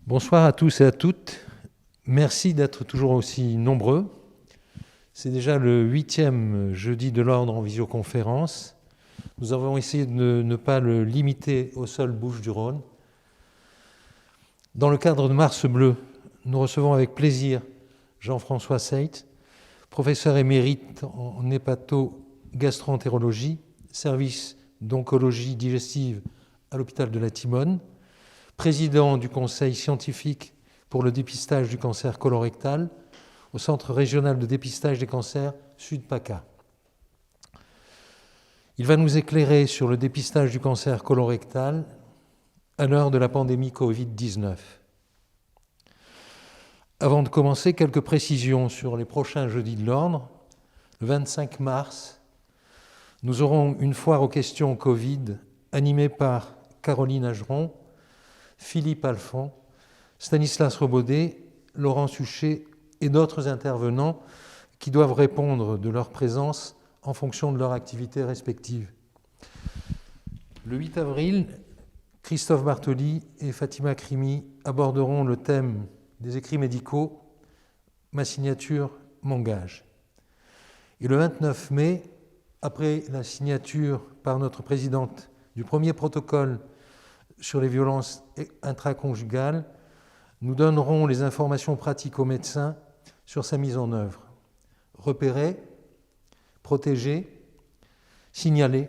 Bonsoir à tous et à toutes. Merci d'être toujours aussi nombreux. C'est déjà le 8e jeudi de l'ordre en visioconférence. Nous avons essayé de ne pas le limiter aux seules Bouches-du-Rhône. Dans le cadre de Mars Bleu, nous recevons avec plaisir Jean-François Seitz, professeur émérite en hépato-gastroentérologie, service d'oncologie digestive à l'hôpital de la Timone, président du conseil scientifique pour le dépistage du cancer colorectal au Centre régional de dépistage des cancers Sud-PACA. Il va nous éclairer sur le dépistage du cancer colorectal à l'heure de la pandémie Covid-19. Avant de commencer, quelques précisions sur les prochains jeudis de l'ordre. Le 25 mars, nous aurons une foire aux questions Covid animée par Caroline Ageron, Philippe Alphon, Stanislas Robaudet, Laurent Suchet et d'autres intervenants qui doivent répondre de leur présence en fonction de leur activité respective. Le 8 avril, Christophe Bartoli et Fatima Crimi aborderont le thème des écrits médicaux « Ma signature m'engage ». Et le 29 mai, après la signature par notre présidente du premier protocole sur les violences intraconjugales, nous donnerons les informations pratiques aux médecins sur sa mise en œuvre. Repérer, protéger, signaler,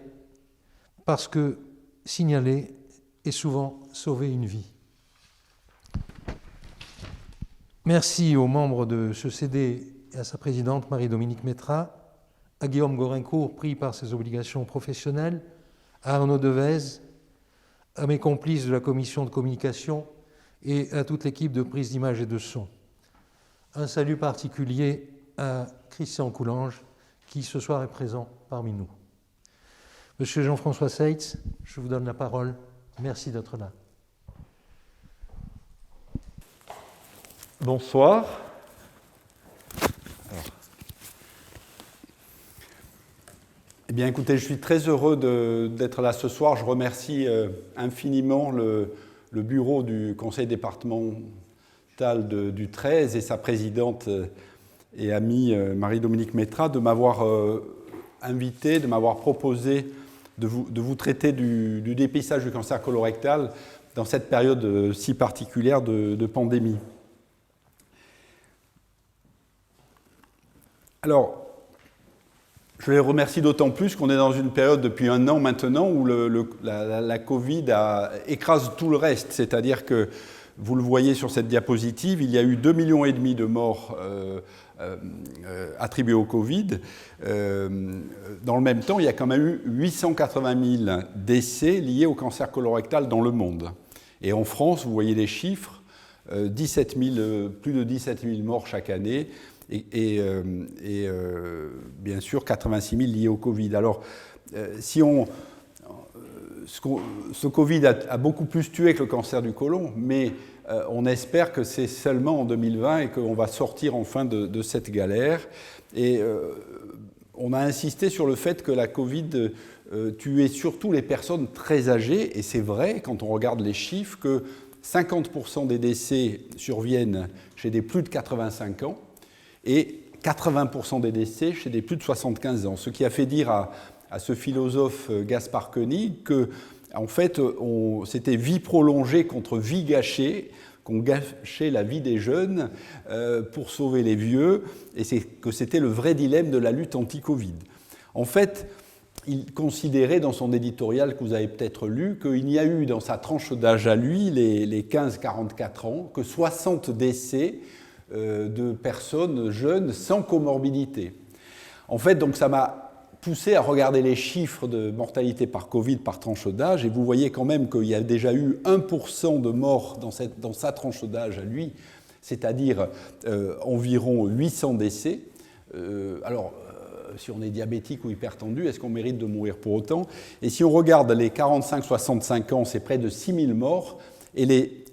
parce que signaler est souvent sauver une vie. Merci aux membres de ce CD et à sa présidente Marie-Dominique Métra, à Guillaume Gorincourt, pris par ses obligations professionnelles, à Arnaud Devez, à mes complices de la commission de communication et à toute l'équipe de prise d'image et de son. Un salut particulier à Christian Coulange, qui ce soir est présent parmi nous. Monsieur Jean-François Seitz, je vous donne la parole. Merci d'être là. Bonsoir. Eh bien, écoutez, je suis très heureux d'être là ce soir. Je remercie infiniment le bureau du conseil départemental du 13 et sa présidente et amie Marie-Dominique Métra de m'avoir invité, de m'avoir proposé de vous traiter du dépistage du cancer colorectal dans cette période si particulière de pandémie. Alors, je les remercie d'autant plus qu'on est dans une période depuis 1 an maintenant où la Covid écrase tout le reste. C'est-à-dire que, vous le voyez sur cette diapositive, il y a eu 2,5 millions de morts attribuées au Covid. Dans le même temps, il y a quand même eu 880 000 décès liés au cancer colorectal dans le monde. Et en France, vous voyez les chiffres, plus de 17 000 morts chaque année. Et bien sûr 86 000 liés au Covid. Alors, ce Covid a beaucoup plus tué que le cancer du côlon, mais on espère que c'est seulement en 2020 et qu'on va sortir enfin de cette galère. Et on a insisté sur le fait que la Covid tuait surtout les personnes très âgées, et c'est vrai quand on regarde les chiffres que 50% des décès surviennent chez des plus de 85 ans, et 80% des décès chez des plus de 75 ans. Ce qui a fait dire à ce philosophe Gaspard Koenig que, en fait, c'était vie prolongée contre vie gâchée, qu'on gâchait la vie des jeunes pour sauver les vieux, et que c'était le vrai dilemme de la lutte anti-Covid. En fait, il considérait dans son éditorial que vous avez peut-être lu qu'il n'y a eu dans sa tranche d'âge à lui, les 15-44 ans, que 60 décès de personnes jeunes sans comorbidité. En fait, donc ça m'a poussé à regarder les chiffres de mortalité par Covid par tranche d'âge, et vous voyez quand même qu'il y a déjà eu 1% de morts dans sa tranche d'âge à lui, c'est-à-dire environ 800 décès. Si on est diabétique ou hypertendu, est-ce qu'on mérite de mourir pour autant? Et si on regarde les 45-65 ans, c'est près de 6 000 morts, et les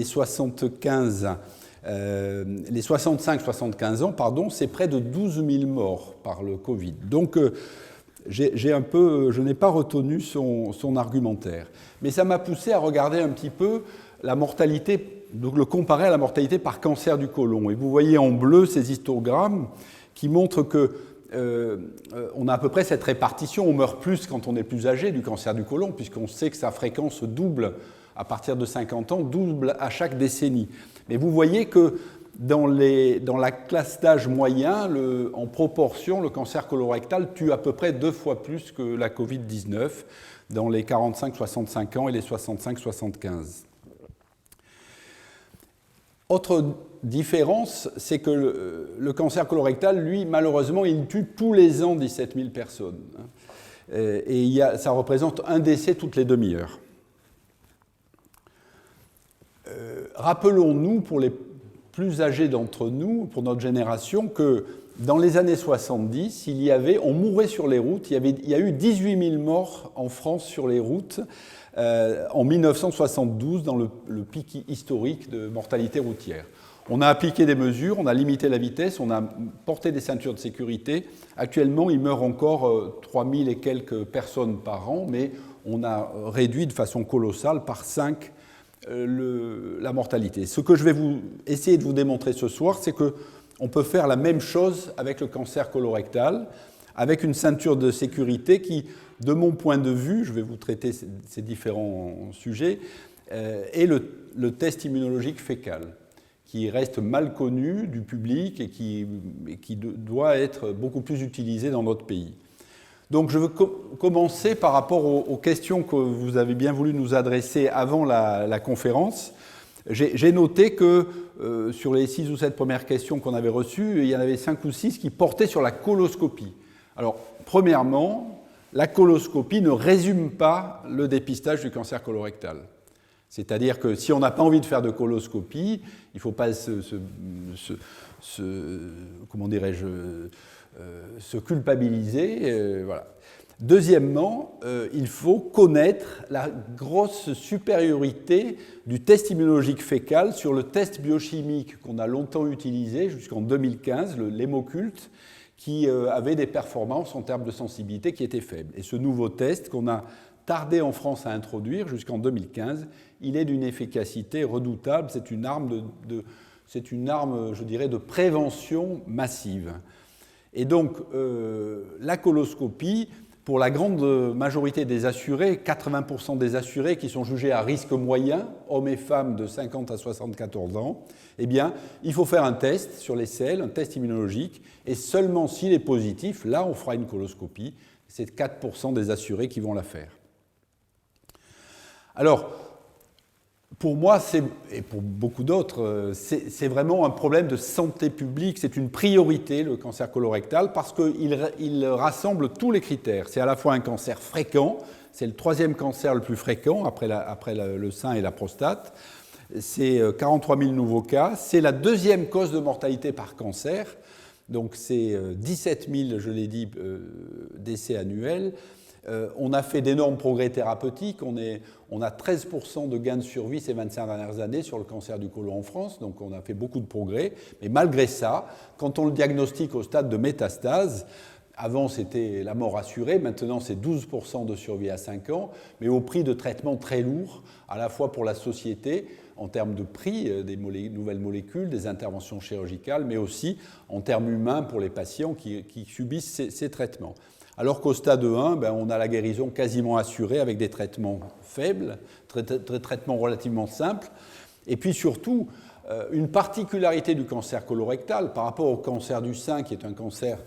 65-75 ans, c'est près de 12 000 morts par le Covid. Donc, je n'ai pas retenu son argumentaire. Mais ça m'a poussé à regarder un petit peu la mortalité, donc le comparer à la mortalité par cancer du côlon. Et vous voyez en bleu ces histogrammes qui montrent que on a à peu près cette répartition. On meurt plus quand on est plus âgé du cancer du côlon, puisqu'on sait que sa fréquence double à partir de 50 ans, double à chaque décennie. Mais vous voyez que dans la classe d'âge moyen, en proportion, le cancer colorectal tue à peu près 2 fois plus que la Covid-19 dans les 45-65 ans et les 65-75. Autre différence, c'est que le cancer colorectal, lui, malheureusement, il tue tous les ans 17 000 personnes. Et ça représente un décès toutes les demi-heures. Rappelons-nous, pour les plus âgés d'entre nous, pour notre génération, que dans les années 70, on mourait sur les routes. Il y a eu 18 000 morts en France sur les routes en 1972, dans le pic historique de mortalité routière. On a appliqué des mesures, on a limité la vitesse, on a porté des ceintures de sécurité. Actuellement, il meurt encore 3 000 et quelques personnes par an, mais on a réduit de façon colossale par 5 la mortalité. Ce que je vais essayer de vous démontrer ce soir, c'est qu'on peut faire la même chose avec le cancer colorectal, avec une ceinture de sécurité qui, de mon point de vue, je vais vous traiter ces différents sujets, est le test immunologique fécal, qui reste mal connu du public et qui doit être beaucoup plus utilisé dans notre pays. Donc je veux commencer par rapport aux questions que vous avez bien voulu nous adresser avant la conférence. J'ai noté que sur les 6 ou 7 premières questions qu'on avait reçues, il y en avait 5 ou 6 qui portaient sur la coloscopie. Alors, premièrement, la coloscopie ne résume pas le dépistage du cancer colorectal. C'est-à-dire que si on n'a pas envie de faire de coloscopie, il ne faut pas se culpabiliser. Voilà. Deuxièmement, il faut connaître la grosse supériorité du test immunologique fécal sur le test biochimique qu'on a longtemps utilisé jusqu'en 2015, l'Hémoculte, qui avait des performances en termes de sensibilité qui étaient faibles. Et ce nouveau test qu'on a tardé en France à introduire jusqu'en 2015, il est d'une efficacité redoutable. C'est une arme, je dirais, de prévention massive. Et donc, la coloscopie, pour la grande majorité des assurés, 80% des assurés qui sont jugés à risque moyen, hommes et femmes de 50 à 74 ans, eh bien, il faut faire un test sur les selles, un test immunologique, et seulement s'il est positif, là, on fera une coloscopie. C'est 4% des assurés qui vont la faire. Alors, pour moi, et pour beaucoup d'autres, c'est vraiment un problème de santé publique. C'est une priorité, le cancer colorectal, parce qu'il rassemble tous les critères. C'est à la fois un cancer fréquent, c'est le 3e cancer le plus fréquent après le sein et la prostate. C'est 43 000 nouveaux cas. C'est la 2e cause de mortalité par cancer. Donc c'est 17 000, je l'ai dit, décès annuels. On a fait d'énormes progrès thérapeutiques. On a 13% de gains de survie ces 25 dernières années sur le cancer du côlon en France, donc on a fait beaucoup de progrès. Mais malgré ça, quand on le diagnostique au stade de métastase, avant c'était la mort assurée, maintenant c'est 12% de survie à 5 ans, mais au prix de traitements très lourds, à la fois pour la société, en termes de prix des nouvelles molécules, des interventions chirurgicales, mais aussi en termes humains pour les patients qui subissent ces traitements. Alors qu'au stade 1, on a la guérison quasiment assurée avec des traitements faibles, traitements relativement simples. Et puis surtout, une particularité du cancer colorectal par rapport au cancer du sein, qui est un cancer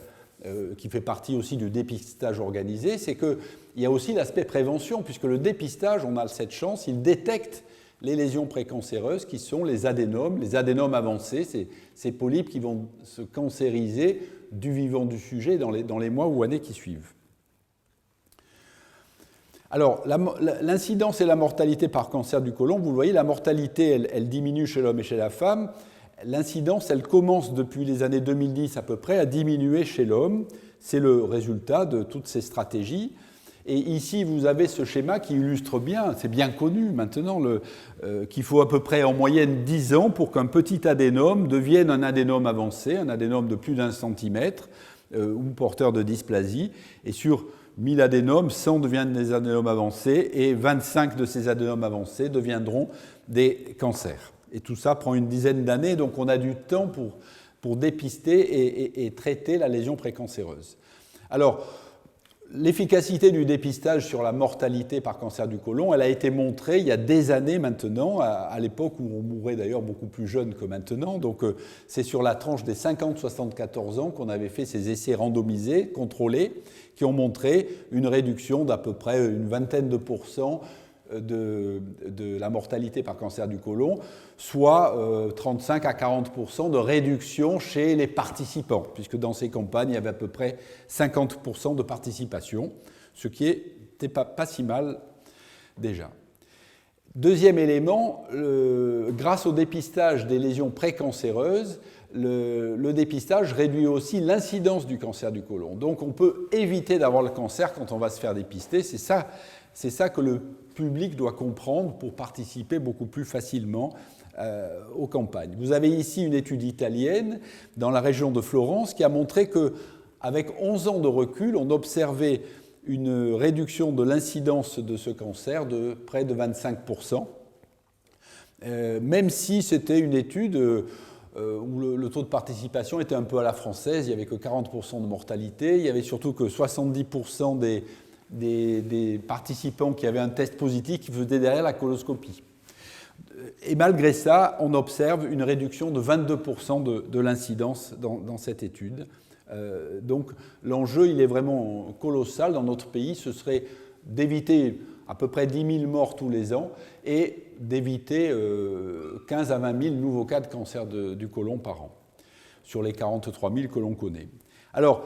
qui fait partie aussi du dépistage organisé, c'est qu'il y a aussi l'aspect prévention, puisque le dépistage, on a cette chance, il détecte les lésions précancéreuses qui sont les adénomes avancés, ces polypes qui vont se cancériser du vivant du sujet dans les mois ou années qui suivent. Alors, l'incidence et la mortalité par cancer du côlon, vous le voyez, la mortalité, elle diminue chez l'homme et chez la femme. L'incidence, elle commence depuis les années 2010 à peu près à diminuer chez l'homme. C'est le résultat de toutes ces stratégies. Et ici, vous avez ce schéma qui illustre bien, c'est bien connu maintenant, qu'il faut à peu près en moyenne 10 ans pour qu'un petit adénome devienne un adénome avancé, un adénome de plus d'1 centimètre ou porteur de dysplasie. Et sur 1000 adénomes, 100 deviennent des adénomes avancés et 25 de ces adénomes avancés deviendront des cancers. Et tout ça prend une dizaine d'années, donc on a du temps pour dépister et traiter la lésion précancéreuse. Alors, l'efficacité du dépistage sur la mortalité par cancer du côlon, elle a été montrée il y a des années maintenant, à l'époque où on mourait d'ailleurs beaucoup plus jeune que maintenant. Donc c'est sur la tranche des 50-74 ans qu'on avait fait ces essais randomisés, contrôlés, qui ont montré une réduction d'à peu près une vingtaine de pourcents de la mortalité par cancer du côlon, soit 35 à 40% de réduction chez les participants, puisque dans ces campagnes, il y avait à peu près 50% de participation, ce qui n'était pas si mal déjà. Deuxième élément, grâce au dépistage des lésions précancéreuses, le dépistage réduit aussi l'incidence du cancer du côlon. Donc on peut éviter d'avoir le cancer quand on va se faire dépister. C'est ça que le public doit comprendre pour participer beaucoup plus facilement aux campagnes. Vous avez ici une étude italienne dans la région de Florence qui a montré qu'avec 11 ans de recul, on observait une réduction de l'incidence de ce cancer de près de 25%, même si c'était une étude où le taux de participation était un peu à la française, il n'y avait que 40% de mortalité, il y avait surtout que 70% des participants qui avaient un test positif qui faisaient derrière la coloscopie. Et malgré ça, on observe une réduction de 22% de l'incidence dans cette étude. Donc l'enjeu, il est vraiment colossal dans notre pays. Ce serait d'éviter à peu près 10 000 morts tous les ans et d'éviter 15 à 20 000 nouveaux cas de cancer du côlon par an, sur les 43 000 que l'on connaît. Alors,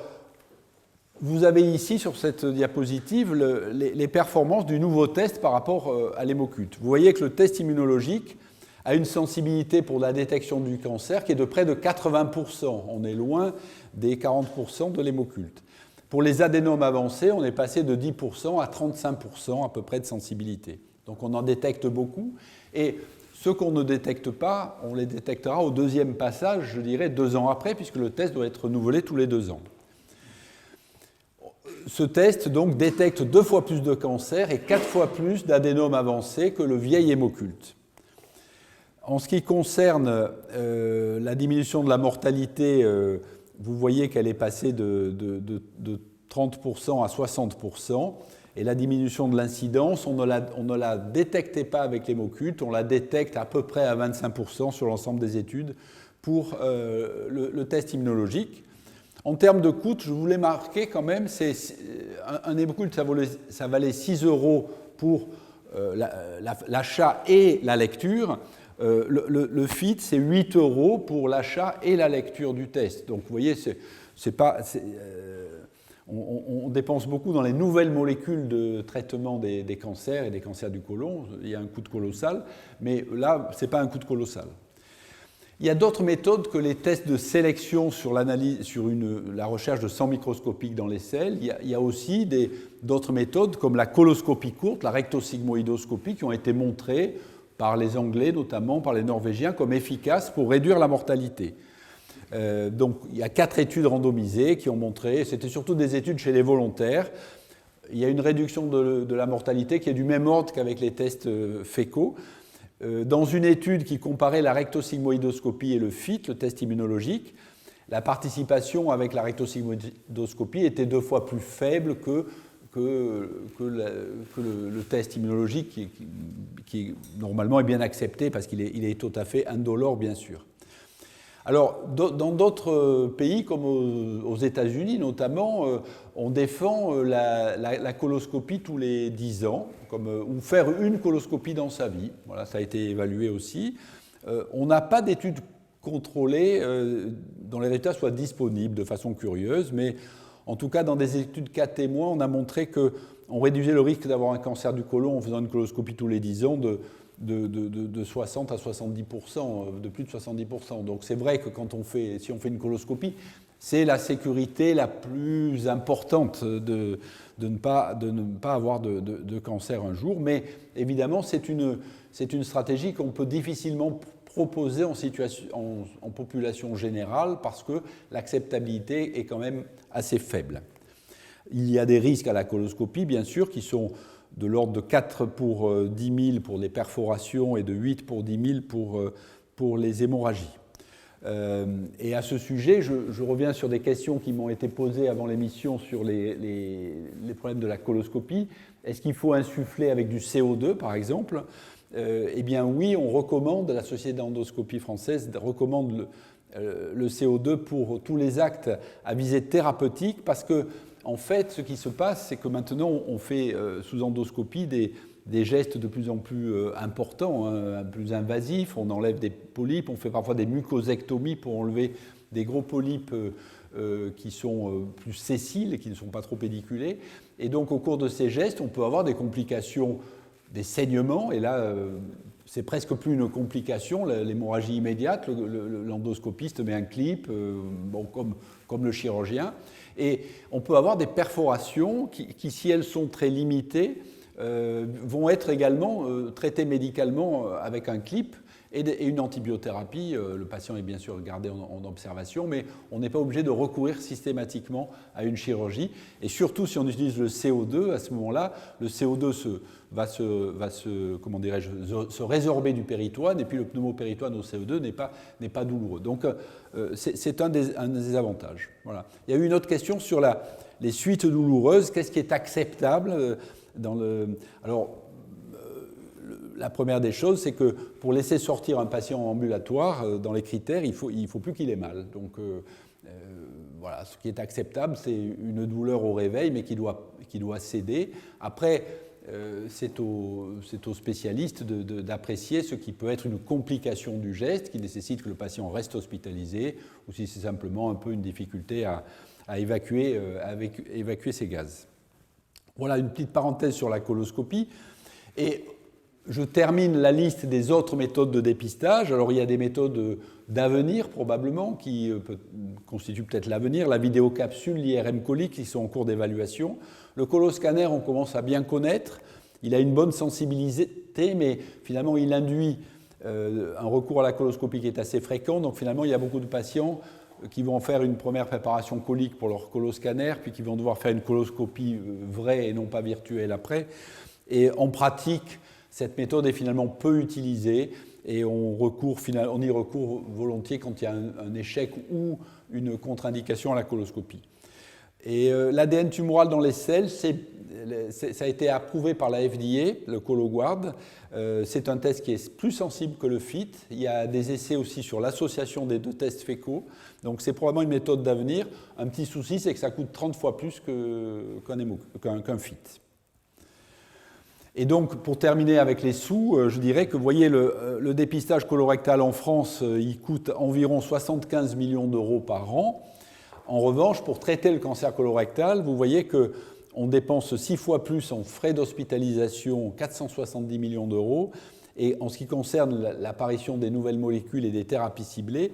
vous avez ici, sur cette diapositive, les performances du nouveau test par rapport à l'hémoculte. Vous voyez que le test immunologique a une sensibilité pour la détection du cancer qui est de près de 80%. On est loin des 40% de l'hémoculte. Pour les adénomes avancés, on est passé de 10% à 35% à peu près de sensibilité. Donc on en détecte beaucoup. Et ceux qu'on ne détecte pas, on les détectera au deuxième passage, je dirais 2 ans après, puisque le test doit être renouvelé tous les 2 ans. Ce test donc détecte 2 fois plus de cancers et 4 fois plus d'adénomes avancés que le vieil hémoculte. En ce qui concerne la diminution de la mortalité, vous voyez qu'elle est passée de 30% à 60%. Et la diminution de l'incidence, on ne la détectait pas avec l'hémoculte, on la détecte à peu près à 25% sur l'ensemble des études pour le test immunologique. En termes de coût, je voulais marquer quand même, un hémoculte, ça valait 6 € pour l'achat et la lecture. Le FIT, c'est 8 € pour l'achat et la lecture du test. Donc vous voyez, on dépense beaucoup dans les nouvelles molécules de traitement des cancers et des cancers du côlon. Il y a un coût colossal, mais là, ce n'est pas un coût colossal. Il y a d'autres méthodes que les tests de sélection sur la recherche de sang microscopique dans les selles. Il y a aussi d'autres méthodes comme la coloscopie courte, la rectosigmoïdoscopie, qui ont été montrées par les Anglais, notamment par les Norvégiens, comme efficaces pour réduire la mortalité. Donc il y a 4 études randomisées qui ont montré, c'était surtout des études chez les volontaires, il y a une réduction de la mortalité qui est du même ordre qu'avec les tests fécaux. Dans une étude qui comparait la rectosigmoïdoscopie et le FIT, le test immunologique, la participation avec la rectosigmoïdoscopie était 2 fois plus faible que le test immunologique qui normalement est bien accepté parce qu'il est tout à fait indolore, bien sûr. Alors, dans d'autres pays, comme aux États-Unis notamment, on défend la coloscopie tous les 10 ans, ou faire une coloscopie dans sa vie. Voilà, ça a été évalué aussi. On n'a pas d'études contrôlées dont les résultats soient disponibles de façon curieuse, mais en tout cas, dans des études cas témoins, on a montré qu'on réduisait le risque d'avoir un cancer du côlon en faisant une coloscopie tous les 10 ans de 60 à 70%, de plus de 70%. Donc c'est vrai que si on fait une coloscopie, c'est la sécurité la plus importante de ne pas avoir de cancer un jour. Mais évidemment, c'est une stratégie qu'on peut difficilement proposer en population générale parce que l'acceptabilité est quand même assez faible. Il y a des risques à la coloscopie, bien sûr, qui sont de l'ordre de 4 pour 10 000 pour les perforations et de 8 pour 10 000 pour les hémorragies. Et à ce sujet, je reviens sur des questions qui m'ont été posées avant l'émission sur les problèmes de la coloscopie. Est-ce qu'il faut insuffler avec du CO2, par exemple ? Eh bien oui, on recommande, la Société d'endoscopie française recommande le CO2 pour tous les actes à visée thérapeutique, parce que, en fait, ce qui se passe, c'est que maintenant, on fait sous endoscopie des gestes de plus en plus importants, plus invasifs. On enlève des polypes, on fait parfois des mucosectomies pour enlever des gros polypes qui sont plus sessiles et qui ne sont pas trop pédiculés. Et donc, au cours de ces gestes, on peut avoir des complications, des saignements, et là, c'est presque plus une complication, l'hémorragie immédiate. L'endoscopiste met un clip, comme le chirurgien. Et on peut avoir des perforations qui, si elles sont très limitées, vont être également traitées médicalement avec un clip et une antibiothérapie. Le patient est bien sûr gardé en observation, mais on n'est pas obligé de recourir systématiquement à une chirurgie. Et surtout, si on utilise le CO2, à ce moment-là, le CO2 va se résorber du péritoine, et puis le pneumopéritoine au CO2 n'est pas douloureux. Donc, c'est un des avantages. Voilà. Il y a eu une autre question sur les suites douloureuses. Qu'est-ce qui est acceptable Alors, la première des choses, c'est que pour laisser sortir un patient ambulatoire, dans les critères, il faut plus qu'il ait mal. Donc, voilà, ce qui est acceptable, c'est une douleur au réveil, mais qui doit céder. Après, c'est aux spécialistes d'apprécier ce qui peut être une complication du geste, qui nécessite que le patient reste hospitalisé, ou si c'est simplement un peu une difficulté à évacuer ses gaz. Voilà une petite parenthèse sur la coloscopie. Et je termine la liste des autres méthodes de dépistage. Alors, il y a des méthodes d'avenir, probablement, qui constituent peut-être l'avenir. La vidéocapsule, l'IRM colique, qui sont en cours d'évaluation. Le coloscanner, on commence à bien connaître. Il a une bonne sensibilité, mais finalement, il induit un recours à la coloscopie qui est assez fréquent. Donc, finalement, il y a beaucoup de patients qui vont faire une première préparation colique pour leur coloscanner, puis qui vont devoir faire une coloscopie vraie et non pas virtuelle après. Et en pratique, cette méthode est finalement peu utilisée et on y recourt volontiers quand il y a un échec ou une contre-indication à la coloscopie. Et l'ADN tumoral dans les selles, ça a été approuvé par la FDA, le Cologuard. C'est un test qui est plus sensible que le FIT. Il y a des essais aussi sur l'association des deux tests fécaux. Donc c'est probablement une méthode d'avenir. Un petit souci, c'est que ça coûte 30 fois plus qu'un FIT. Et donc, pour terminer avec les sous, je dirais que, vous voyez, le dépistage colorectal en France, il coûte environ 75 millions d'euros par an. En revanche, pour traiter le cancer colorectal, vous voyez qu'on dépense 6 fois plus en frais d'hospitalisation, 470 millions d'euros. Et en ce qui concerne l'apparition des nouvelles molécules et des thérapies ciblées,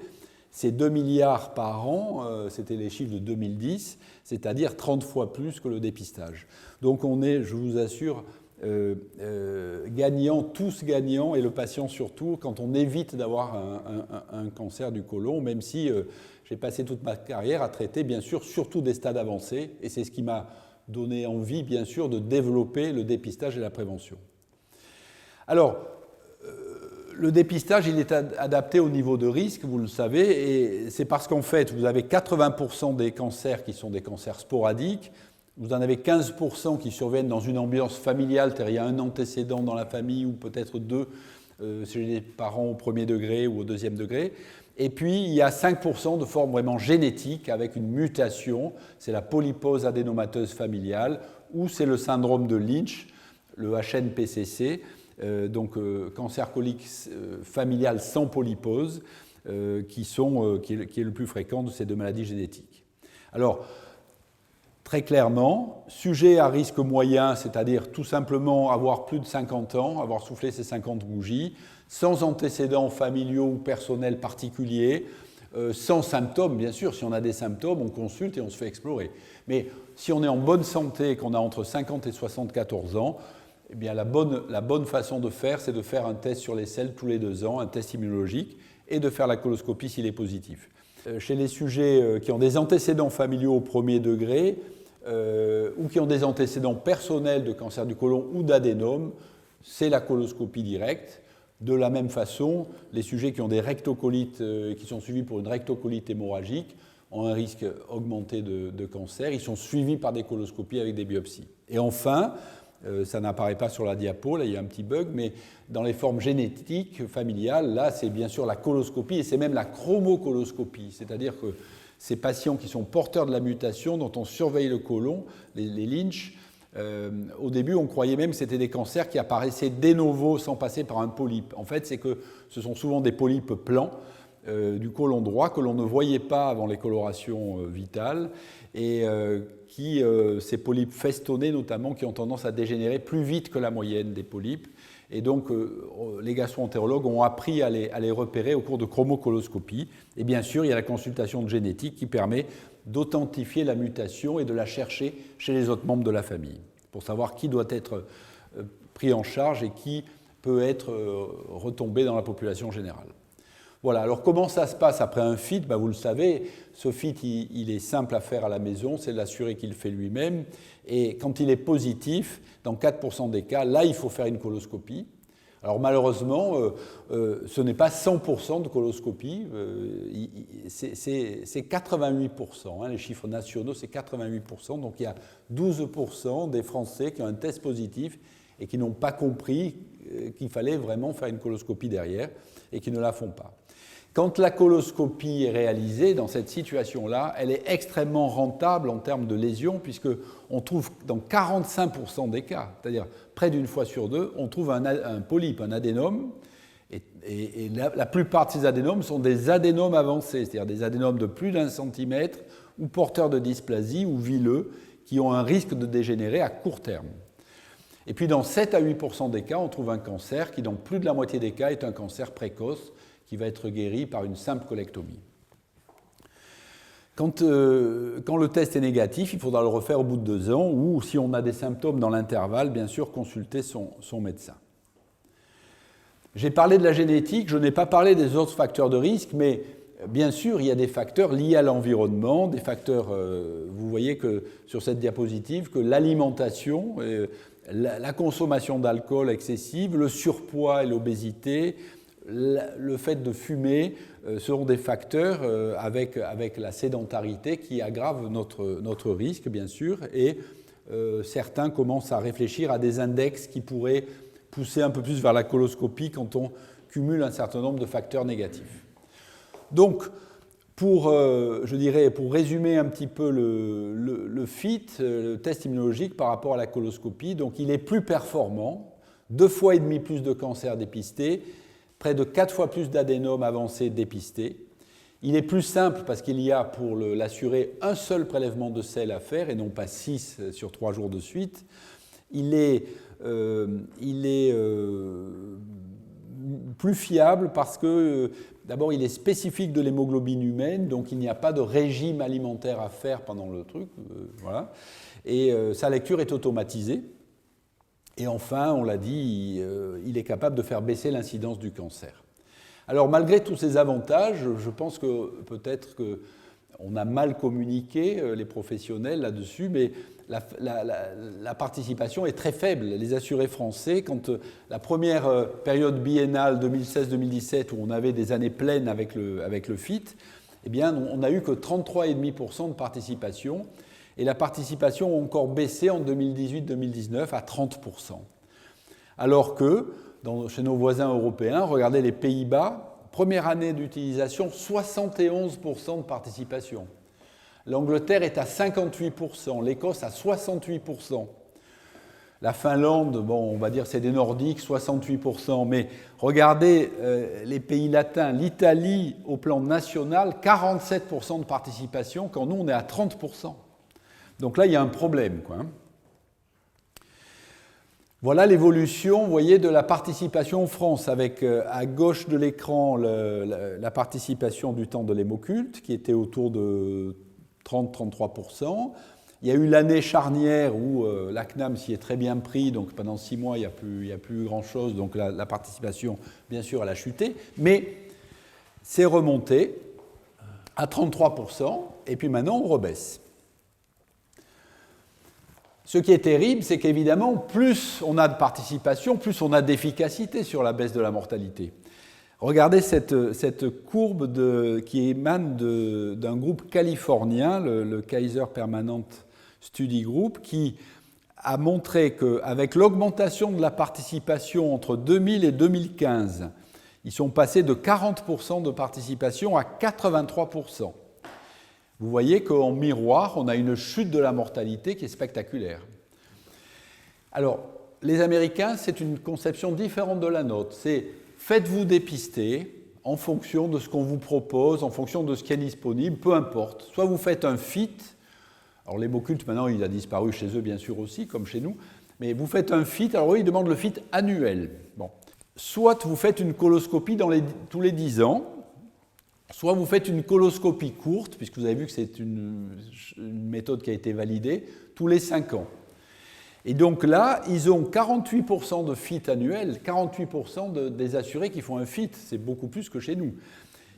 c'est 2 milliards par an, c'était les chiffres de 2010, c'est-à-dire 30 fois plus que le dépistage. Donc on est, je vous assure, gagnant, tous gagnants, et le patient surtout, quand on évite d'avoir un cancer du côlon, même si j'ai passé toute ma carrière à traiter, bien sûr, surtout des stades avancés, et c'est ce qui m'a donné envie, bien sûr, de développer le dépistage et la prévention. Alors, le dépistage, il est adapté au niveau de risque, vous le savez, et c'est parce qu'en fait, vous avez 80% des cancers qui sont des cancers sporadiques. Vous en avez 15% qui surviennent dans une ambiance familiale, c'est-à-dire il y a un antécédent dans la famille ou peut-être deux chez les parents au premier degré ou au deuxième degré. Et puis, il y a 5% de formes vraiment génétiques avec une mutation, c'est la polypose adénomateuse familiale ou c'est le syndrome de Lynch, le HNPCC, donc cancer colique familial sans polypose, qui est le plus fréquent de ces deux maladies génétiques. Alors, très clairement, sujet à risque moyen, c'est-à-dire tout simplement avoir plus de 50 ans, avoir soufflé ses 50 bougies, sans antécédents familiaux ou personnels particuliers, sans symptômes, bien sûr. Si on a des symptômes, on consulte et on se fait explorer. Mais si on est en bonne santé et qu'on a entre 50 et 74 ans, eh bien la bonne façon de faire, c'est de faire un test sur les selles tous les 2 ans, un test immunologique, et de faire la coloscopie s'il est positif. Chez les sujets qui ont des antécédents familiaux au premier degré, ou qui ont des antécédents personnels de cancer du côlon ou d'adénome, c'est la coloscopie directe. De la même façon, les sujets qui ont des rectocolites, qui sont suivis pour une rectocolite hémorragique, ont un risque augmenté de cancer. Ils sont suivis par des coloscopies avec des biopsies. Et enfin, ça n'apparaît pas sur la diapo, là il y a un petit bug, mais dans les formes génétiques familiales, là c'est bien sûr la coloscopie et c'est même la chromocoloscopie, c'est-à-dire que ces patients qui sont porteurs de la mutation dont on surveille le côlon, les Lynch, au début on croyait même que c'était des cancers qui apparaissaient de novo sans passer par un polype. En fait, c'est que ce sont souvent des polypes plans du côlon droit que l'on ne voyait pas avant les colorations vitales et ces polypes festonnés notamment qui ont tendance à dégénérer plus vite que la moyenne des polypes. Et donc les gastro-entérologues ont appris à les repérer au cours de chromocoloscopie. Et bien sûr, il y a la consultation de génétique qui permet d'authentifier la mutation et de la chercher chez les autres membres de la famille pour savoir qui doit être pris en charge et qui peut être retombé dans la population générale. Voilà, alors comment ça se passe après un FIT? Vous le savez, ce FIT, il est simple à faire à la maison, c'est l'assuré qui le fait lui-même. Et quand il est positif, dans 4% des cas, là, il faut faire une coloscopie. Alors malheureusement, ce n'est pas 100% de coloscopie, c'est 88%. Les chiffres nationaux, c'est 88%. Donc il y a 12% des Français qui ont un test positif et qui n'ont pas compris qu'il fallait vraiment faire une coloscopie derrière et qui ne la font pas. Quand la coloscopie est réalisée dans cette situation-là, elle est extrêmement rentable en termes de lésions, puisqu'on trouve dans 45% des cas, c'est-à-dire près d'une fois sur deux, on trouve un polype, un adénome, et la plupart de ces adénomes sont des adénomes avancés, c'est-à-dire des adénomes de plus d'1 centimètre, ou porteurs de dysplasie, ou vileux, qui ont un risque de dégénérer à court terme. Et puis dans 7 à 8% des cas, on trouve un cancer qui, dans plus de la moitié des cas, est un cancer précoce, qui va être guéri par une simple colectomie. Quand le test est négatif, il faudra le refaire au bout de 2 ans, ou si on a des symptômes dans l'intervalle, bien sûr, consulter son médecin. J'ai parlé de la génétique, je n'ai pas parlé des autres facteurs de risque, mais bien sûr, il y a des facteurs liés à l'environnement, des facteurs, vous voyez que sur cette diapositive, que l'alimentation, la consommation d'alcool excessive, le surpoids et l'obésité, le fait de fumer seront des facteurs avec la sédentarité qui aggravent notre risque, bien sûr, et certains commencent à réfléchir à des index qui pourraient pousser un peu plus vers la coloscopie quand on cumule un certain nombre de facteurs négatifs. Donc, pour résumer un petit peu le FIT, le test immunologique par rapport à la coloscopie, donc il est plus performant, 2,5 fois plus de cancers dépistés, près de 4 fois plus d'adénomes avancés dépistés. Il est plus simple parce qu'il y a pour l'assurer un seul prélèvement de sel à faire et non pas 6 sur 3 jours de suite. Il est plus fiable parce que d'abord il est spécifique de l'hémoglobine humaine, donc il n'y a pas de régime alimentaire à faire pendant le truc. Voilà. Et sa lecture est automatisée. Et enfin, on l'a dit, il est capable de faire baisser l'incidence du cancer. Alors, malgré tous ces avantages, je pense que peut-être qu'on a mal communiqué, les professionnels, là-dessus, mais la participation est très faible. Les assurés français, quand la première période biennale 2016-2017, où on avait des années pleines avec le FIT, eh bien, on n'a eu que 33,5% de participation. Et la participation a encore baissé en 2018-2019 à 30%. Alors que, chez nos voisins européens, regardez les Pays-Bas, première année d'utilisation, 71% de participation. L'Angleterre est à 58%, l'Écosse à 68%. La Finlande, on va dire c'est des Nordiques, 68%. Mais regardez les pays latins, l'Italie au plan national, 47% de participation, quand nous on est à 30%. Donc là, il y a un problème, quoi. Voilà l'évolution, vous voyez, de la participation en France, avec à gauche de l'écran la participation du temps de l'hémoculte, qui était autour de 30-33%. Il y a eu l'année charnière où la CNAM s'y est très bien pris, donc pendant 6 mois, il n'y a plus grand-chose, donc la participation, bien sûr, elle a chuté, mais c'est remonté à 33%, et puis maintenant, on rebaisse. Ce qui est terrible, c'est qu'évidemment, plus on a de participation, plus on a d'efficacité sur la baisse de la mortalité. Regardez cette courbe qui émane d'un groupe californien, le Kaiser Permanent Study Group, qui a montré qu'avec l'augmentation de la participation entre 2000 et 2015, ils sont passés de 40% de participation à 83%. Vous voyez qu'en miroir, on a une chute de la mortalité qui est spectaculaire. Alors, les Américains, c'est une conception différente de la nôtre. C'est faites-vous dépister en fonction de ce qu'on vous propose, en fonction de ce qui est disponible, peu importe. Soit vous faites un FIT, alors l'hémoculte maintenant il a disparu chez eux bien sûr aussi, comme chez nous, mais vous faites un FIT, alors eux ils demandent le FIT annuel. Bon. Soit vous faites une coloscopie tous les 10 ans, soit vous faites une coloscopie courte, puisque vous avez vu que c'est une méthode qui a été validée, tous les 5 ans. Et donc là, ils ont 48% de FIT annuel, 48% des assurés qui font un FIT, c'est beaucoup plus que chez nous.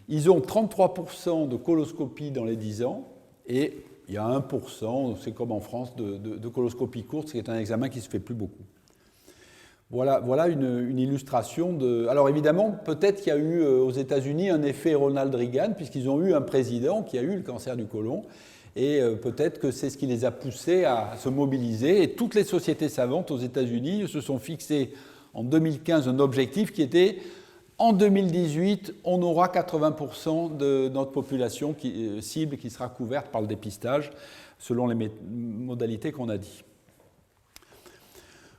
Ils ont 33% de coloscopie dans les 10 ans, et il y a 1%, c'est comme en France, de coloscopie courte, c'est un examen qui ne se fait plus beaucoup. Voilà une illustration de... Alors évidemment, peut-être qu'il y a eu aux États-Unis un effet Ronald Reagan, puisqu'ils ont eu un président qui a eu le cancer du côlon, et peut-être que c'est ce qui les a poussés à se mobiliser. Et toutes les sociétés savantes aux États-Unis se sont fixées en 2015 un objectif qui était en 2018, on aura 80% de notre population cible qui sera couverte par le dépistage, selon les modalités qu'on a dit.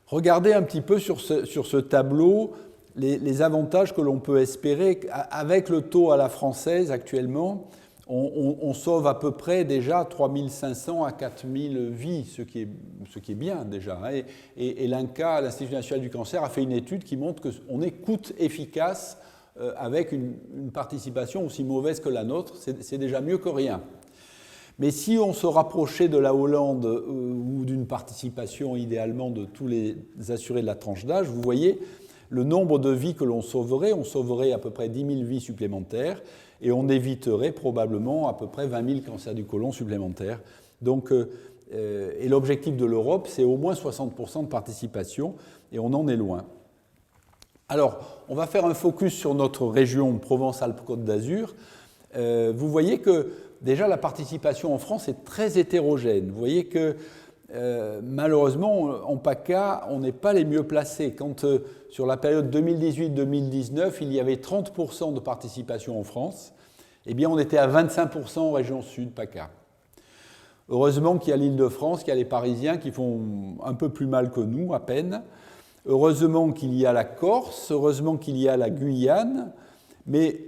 Regardez un petit peu sur ce tableau les avantages que l'on peut espérer. Avec le taux à la française actuellement, on sauve à peu près déjà 3500 à 4000 vies, ce qui est bien déjà. Et l'INCa, l'Institut national du cancer, a fait une étude qui montre qu'on est coût efficace avec une participation aussi mauvaise que la nôtre. C'est déjà mieux que rien. Mais si on se rapprochait de la Hollande ou d'une participation idéalement de tous les assurés de la tranche d'âge, vous voyez le nombre de vies que l'on sauverait. On sauverait à peu près 10 000 vies supplémentaires et on éviterait probablement à peu près 20 000 cancers du côlon supplémentaires. Donc, et l'objectif de l'Europe, c'est au moins 60% de participation et on en est loin. Alors, on va faire un focus sur notre région Provence-Alpes-Côte d'Azur. Vous voyez que déjà, la participation en France est très hétérogène. Vous voyez que malheureusement, en PACA, on n'est pas les mieux placés. Quand sur la période 2018-2019, il y avait 30% de participation en France, eh bien, on était à 25% en région sud PACA. Heureusement qu'il y a l'Île-de-France, qu'il y a les Parisiens qui font un peu plus mal que nous, à peine. Heureusement qu'il y a la Corse, heureusement qu'il y a la Guyane, mais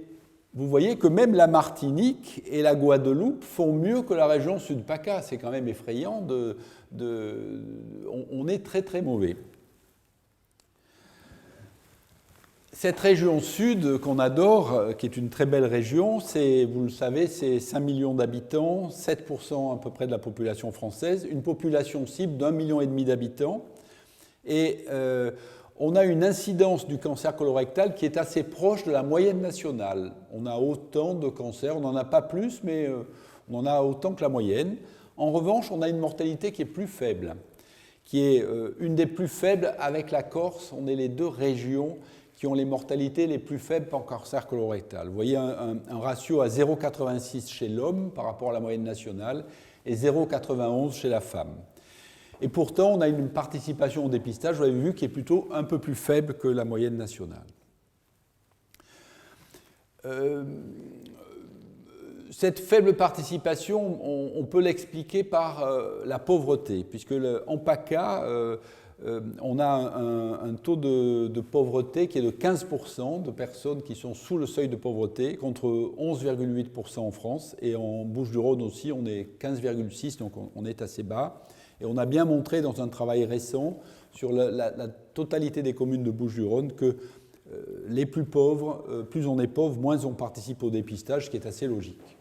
vous voyez que même la Martinique et la Guadeloupe font mieux que la région Sud-PACA. C'est quand même effrayant. On est très très mauvais. Cette région sud qu'on adore, qui est une très belle région, vous le savez, c'est 5 millions d'habitants, 7% à peu près de la population française, une population cible d'1,5 million d'habitants. Et on a une incidence du cancer colorectal qui est assez proche de la moyenne nationale. On a autant de cancers, on n'en a pas plus, mais on en a autant que la moyenne. En revanche, on a une mortalité qui est plus faible, qui est une des plus faibles avec la Corse. On est les deux régions qui ont les mortalités les plus faibles par cancer colorectal. Vous voyez un ratio à 0,86 chez l'homme par rapport à la moyenne nationale et 0,91 chez la femme. Et pourtant, on a une participation au dépistage, vous l'avez vu, qui est plutôt un peu plus faible que la moyenne nationale. Cette faible participation, on peut l'expliquer par la pauvreté, puisque en PACA, on a un taux de pauvreté qui est de 15% de personnes qui sont sous le seuil de pauvreté, contre 11,8% en France, et en Bouches-du-Rhône aussi, on est 15,6%, donc on est assez bas. Et on a bien montré dans un travail récent sur la totalité des communes de Bouches-du-Rhône que les plus pauvres, plus on est pauvre, moins on participe au dépistage, ce qui est assez logique.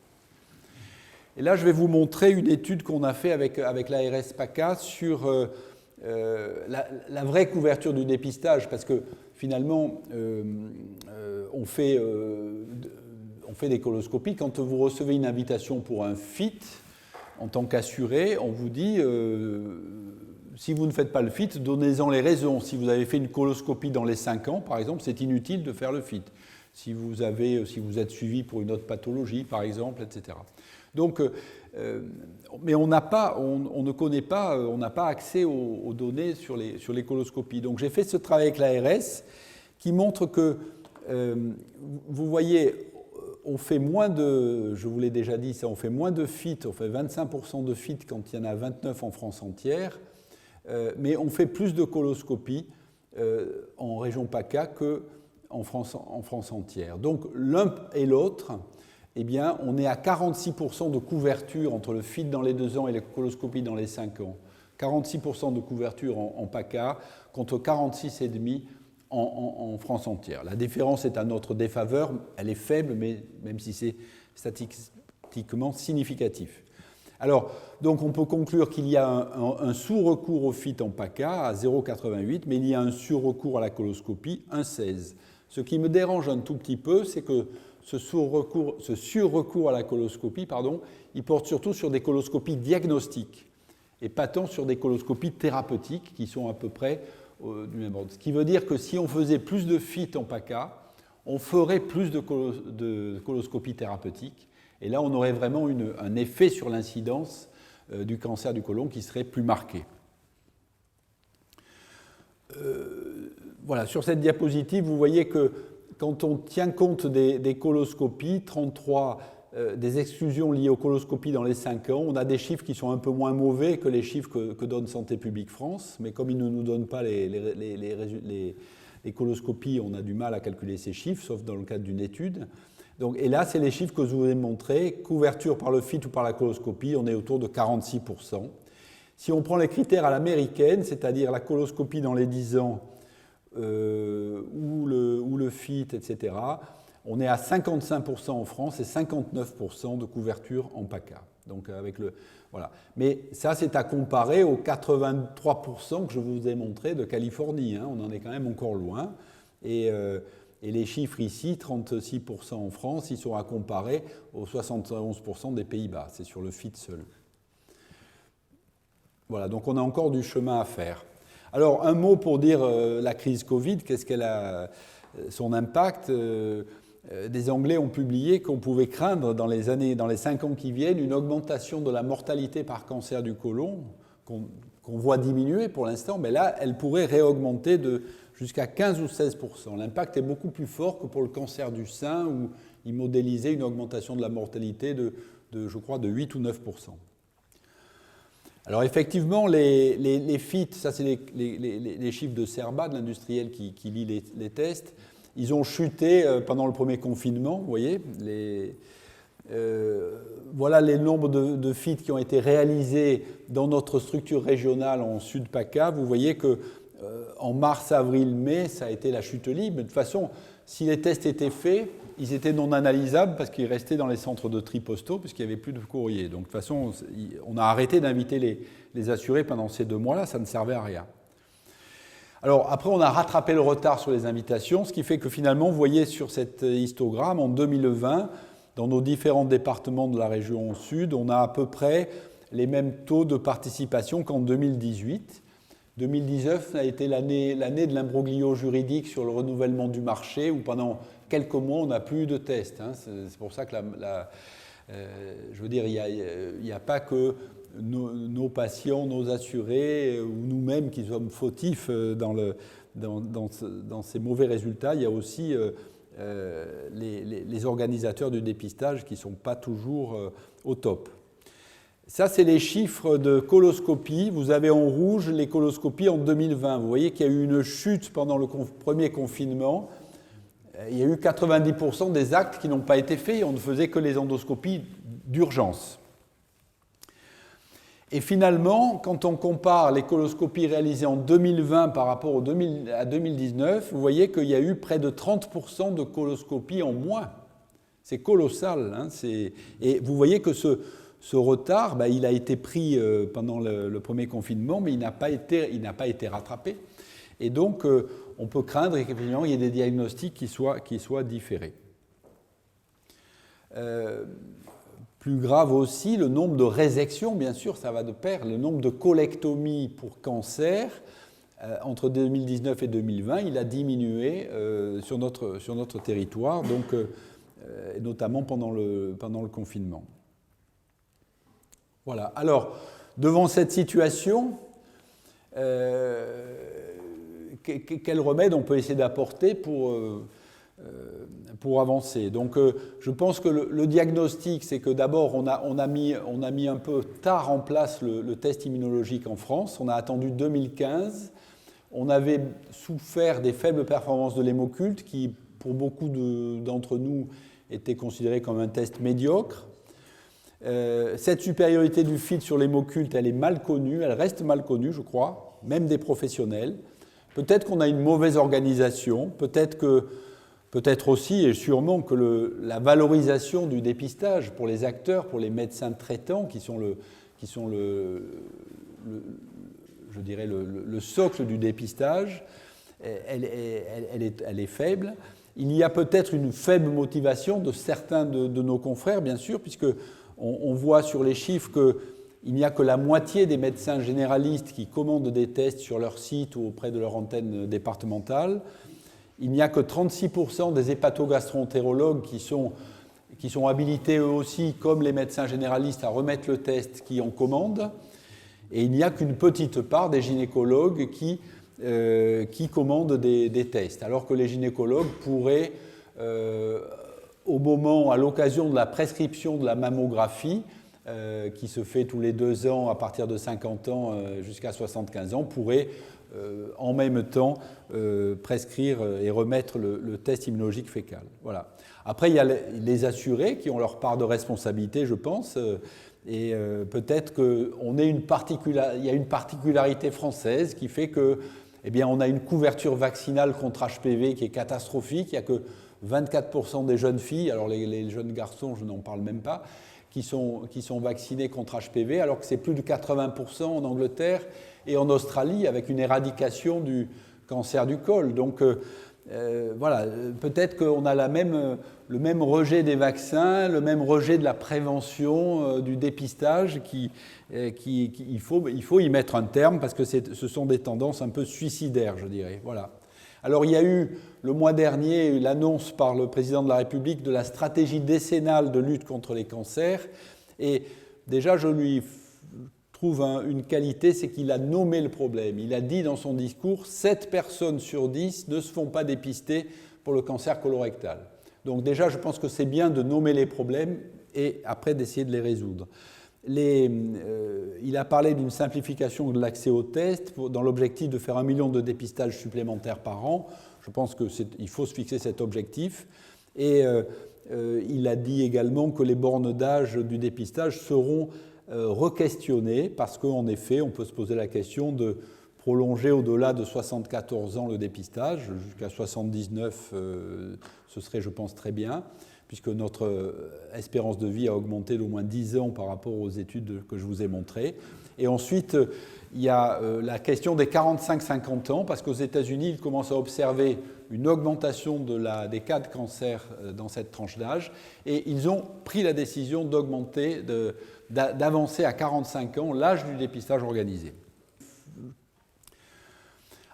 Et là, je vais vous montrer une étude qu'on a fait avec l'ARS PACA sur la vraie couverture du dépistage, parce que finalement, on fait des coloscopies. Quand vous recevez une invitation pour un FIT, en tant qu'assuré, on vous dit si vous ne faites pas le FIT, donnez-en les raisons. Si vous avez fait une coloscopie dans les 5 ans, par exemple, c'est inutile de faire le FIT. Si vous êtes suivi pour une autre pathologie, par exemple, etc. Donc, mais on n'a pas accès aux données sur les coloscopies. Donc j'ai fait ce travail avec l'ARS qui montre que, vous voyez, on fait moins de, je vous l'ai déjà dit, on fait moins de FIT, on fait 25% de FIT quand il y en a 29 en France entière, mais on fait plus de coloscopies en région PACA qu'en France entière. Donc l'un et l'autre, eh bien, on est à 46% de couverture entre le FIT dans les 2 ans et les coloscopies dans les 5 ans. 46% de couverture en PACA contre 46,5% en France entière. La différence est à notre défaveur, elle est faible, mais même si c'est statistiquement significatif. Alors, donc on peut conclure qu'il y a un sous-recours au FIT en PACA à 0,88, mais il y a un sur-recours à la coloscopie, 1,16. Ce qui me dérange un tout petit peu, c'est que ce sur-recours à la coloscopie, il porte surtout sur des coloscopies diagnostiques et pas tant sur des coloscopies thérapeutiques qui sont à peu près du même ordre. Ce qui veut dire que si on faisait plus de FIT en PACA, on ferait plus de coloscopies thérapeutiques. Et là, on aurait vraiment un effet sur l'incidence du cancer du côlon qui serait plus marqué. Voilà, sur cette diapositive, vous voyez que quand on tient compte des coloscopies, 33 des exclusions liées aux coloscopies dans les 5 ans, on a des chiffres qui sont un peu moins mauvais que les chiffres que donne Santé publique France, mais comme ils ne nous donnent pas les coloscopies, on a du mal à calculer ces chiffres, sauf dans le cadre d'une étude. Donc, et là, c'est les chiffres que je vous ai montrés. Couverture par le FIT ou par la coloscopie, on est autour de 46%. Si on prend les critères à l'américaine, c'est-à-dire la coloscopie dans les 10 ans ou le FIT, etc., on est à 55% en France et 59% de couverture en PACA. Donc voilà. Mais ça, c'est à comparer aux 83% que je vous ai montré de Californie. On en est quand même encore loin. Et les chiffres ici, 36% en France, ils sont à comparer aux 71% des Pays-Bas. C'est sur le FIT seul. Voilà, donc on a encore du chemin à faire. Alors, un mot pour dire la crise Covid, qu'est-ce qu'elle a, son impact. Des Anglais ont publié qu'on pouvait craindre dans les 5 ans qui viennent une augmentation de la mortalité par cancer du côlon, qu'on voit diminuer pour l'instant, mais là, elle pourrait réaugmenter jusqu'à 15 ou 16%. L'impact est beaucoup plus fort que pour le cancer du sein, où ils modélisaient une augmentation de la mortalité je crois, de 8 ou 9%. Alors effectivement, les FIT, ça c'est les chiffres de Cerba, de l'industriel qui lit les tests, ils ont chuté pendant le premier confinement, vous voyez. Voilà les nombres de FIT qui ont été réalisés dans notre structure régionale en Sud-PACA. Vous voyez qu'en mars, avril, mai, ça a été la chute libre. Mais de toute façon, si les tests étaient faits, ils étaient non analysables parce qu'ils restaient dans les centres de tri postaux puisqu'il n'y avait plus de courrier. Donc de toute façon, on a arrêté d'inviter les assurés pendant ces 2 mois-là, ça ne servait à rien. Alors après, on a rattrapé le retard sur les invitations, ce qui fait que finalement, vous voyez sur cet histogramme, en 2020, dans nos différents départements de la région sud, on a à peu près les mêmes taux de participation qu'en 2018. 2019 a été l'année de l'imbroglio juridique sur le renouvellement du marché, où pendant quelques mois, on n'a plus eu de tests. C'est pour ça que je veux dire, il n'y a pas que nos patients, nos assurés ou nous-mêmes qui sommes fautifs dans ces mauvais résultats. Il y a aussi les organisateurs du dépistage qui ne sont pas toujours au top. Ça, c'est les chiffres de coloscopie. Vous avez en rouge les coloscopies en 2020. Vous voyez qu'il y a eu une chute pendant le premier confinement. Il y a eu 90% des actes qui n'ont pas été faits. On ne faisait que les endoscopies d'urgence. Et finalement, quand on compare les coloscopies réalisées en 2020 par rapport à 2019, vous voyez qu'il y a eu près de 30% de coloscopies en moins. C'est colossal. Et vous voyez que ce retard, il a été pris pendant le premier confinement, mais il n'a pas été rattrapé. Et donc, on peut craindre qu'effectivement, il y ait des diagnostics qui soient différés. plus grave aussi, le nombre de résections, bien sûr, ça va de pair, le nombre de colectomies pour cancer, entre 2019 et 2020, il a diminué sur notre territoire, donc, notamment pendant le confinement. Voilà. Alors, devant cette situation, quel remède on peut essayer d'apporter pour avancer? Donc, je pense que le diagnostic, c'est que d'abord, on a mis un peu tard en place le test immunologique en France. On a attendu 2015. On avait souffert des faibles performances de l'hémoculte, qui, pour beaucoup d'entre nous, était considéré comme un test médiocre. Cette supériorité du FIT sur l'hémoculte, elle est mal connue, elle reste mal connue, je crois, même des professionnels. Peut-être qu'on a une mauvaise organisation, peut-être aussi et sûrement que la valorisation du dépistage pour les acteurs, pour les médecins traitants, qui sont je dirais le socle du dépistage, elle est faible. Il y a peut-être une faible motivation de certains de nos confrères, bien sûr, puisqu'on voit sur les chiffres qu'il n'y a que la moitié des médecins généralistes qui commandent des tests sur leur site ou auprès de leur antenne départementale. Il n'y a que 36% des hépatogastro-entérologues qui sont habilités eux aussi, comme les médecins généralistes, à remettre le test qui en commandent. Et il n'y a qu'une petite part des gynécologues qui commandent des tests, alors que les gynécologues pourraient, au moment, à l'occasion de la prescription de la mammographie, qui se fait tous les 2 ans à partir de 50 ans jusqu'à 75 ans, pourraient en même temps prescrire et remettre le test immunologique fécal. Voilà. Après, il y a les assurés qui ont leur part de responsabilité, je pense. Et peut-être qu'il y a une particularité française qui fait que, eh bien, on a une couverture vaccinale contre HPV qui est catastrophique. Il n'y a que 24% des jeunes filles, alors les jeunes garçons, je n'en parle même pas, qui sont vaccinés contre HPV, alors que c'est plus de 80% en Angleterre et en Australie, avec une éradication du cancer du col. Donc, voilà, peut-être qu'on a le même rejet des vaccins, le même rejet de la prévention, du dépistage, il faut y mettre un terme parce que ce sont des tendances un peu suicidaires, je dirais. Voilà. Alors il y a eu le mois dernier l'annonce par le président de la République de la stratégie décennale de lutte contre les cancers, et déjà je lui trouve une qualité, c'est qu'il a nommé le problème. Il a dit dans son discours, 7 personnes sur 10 ne se font pas dépister pour le cancer colorectal. Donc déjà, je pense que c'est bien de nommer les problèmes et après d'essayer de les résoudre. Il a parlé d'une simplification de l'accès aux tests dans l'objectif de faire 1 million de dépistages supplémentaires par an. Je pense qu'il faut se fixer cet objectif. Et il a dit également que les bornes d'âge du dépistage seront re-questionnées parce qu'en effet, on peut se poser la question de prolonger au-delà de 74 ans le dépistage. Jusqu'à 79, ce serait, je pense, très bien, puisque notre espérance de vie a augmenté d'au moins 10 ans par rapport aux études que je vous ai montrées. Et ensuite, il y a la question des 45-50 ans, parce qu'aux États-Unis, ils commencent à observer une augmentation des cas de cancer dans cette tranche d'âge, et ils ont pris la décision d'avancer à 45 ans l'âge du dépistage organisé.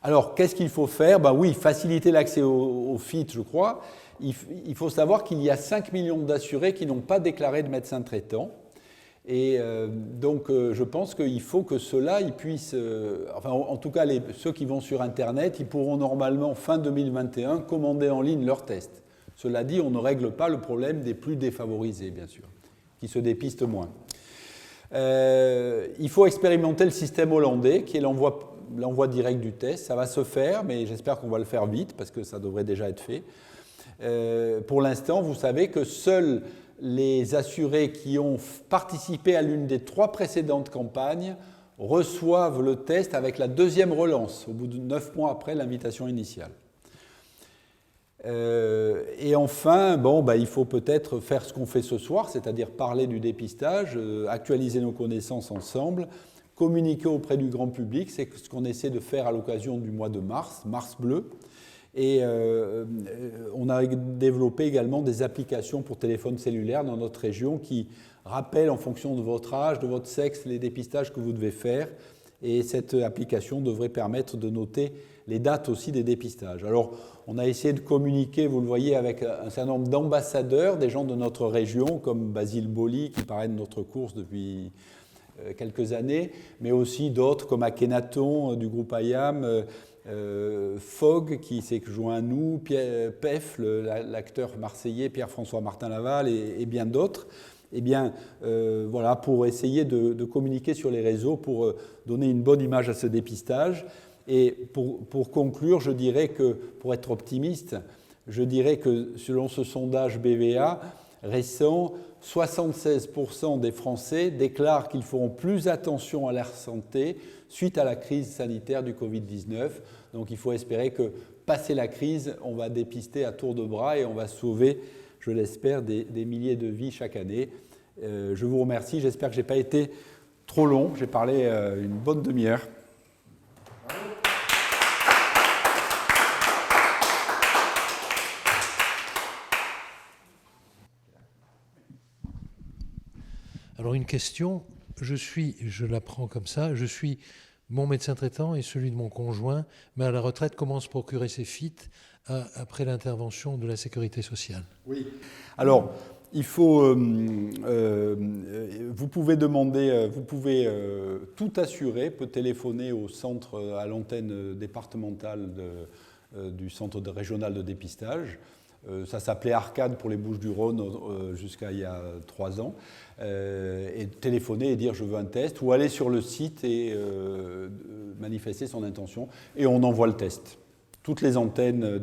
Alors, qu'est-ce qu'il faut faire? Ben oui, faciliter l'accès au FIT, je crois. Il faut savoir qu'il y a 5 millions d'assurés qui n'ont pas déclaré de médecin traitant. Et donc, je pense qu'il faut que ceux-là, ils puissent, enfin, en tout cas, ceux qui vont sur Internet, ils pourront normalement, fin 2021, commander en ligne leurs tests. Cela dit, on ne règle pas le problème des plus défavorisés, bien sûr, qui se dépistent moins. Il faut expérimenter le système hollandais, qui est l'envoi direct du test. Ça va se faire, mais j'espère qu'on va le faire vite, parce que ça devrait déjà être fait. Pour l'instant, vous savez que seuls les assurés qui ont participé à l'une des 3 précédentes campagnes reçoivent le test avec la deuxième relance, au bout de 9 mois après l'invitation initiale. Et enfin, il faut peut-être faire ce qu'on fait ce soir, c'est-à-dire parler du dépistage, actualiser nos connaissances ensemble, communiquer auprès du grand public, c'est ce qu'on essaie de faire à l'occasion du mois de mars, Mars bleu. Et on a développé également des applications pour téléphone cellulaire dans notre région qui rappelle en fonction de votre âge, de votre sexe, les dépistages que vous devez faire. Et cette application devrait permettre de noter les dates aussi des dépistages. Alors, on a essayé de communiquer, vous le voyez, avec un certain nombre d'ambassadeurs, des gens de notre région, comme Basile Boli, qui parraine notre course depuis quelques années, mais aussi d'autres comme Akhenaton du groupe IAM, Fogg qui s'est joint à nous, Pef, l'acteur marseillais Pierre-François Martin Laval et bien d'autres. Eh bien, voilà, pour essayer de communiquer sur les réseaux, pour donner une bonne image à ce dépistage. Et pour conclure, je dirais que, pour être optimiste, je dirais que selon ce sondage BVA récent, 76% des Français déclarent qu'ils feront plus attention à leur santé suite à la crise sanitaire du Covid-19. Donc il faut espérer que, passé la crise, on va dépister à tour de bras et on va sauver, je l'espère, des milliers de vies chaque année. Je vous remercie, j'espère que je n'ai pas été trop long, j'ai parlé une bonne demi-heure. Alors une question, je la prends comme ça, je suis mon médecin traitant et celui de mon conjoint, mais à la retraite, comment se procurer ces FIT après l'intervention de la sécurité sociale? Oui. Alors, il faut, vous pouvez demander, vous pouvez tout assurer, peut téléphoner au centre, à l'antenne départementale du centre régional de dépistage. Ça s'appelait Arcade pour les Bouches-du-Rhône jusqu'à il y a 3 ans. Et téléphoner et dire je veux un test, ou aller sur le site et manifester son intention, et on envoie le test. Toutes les antennes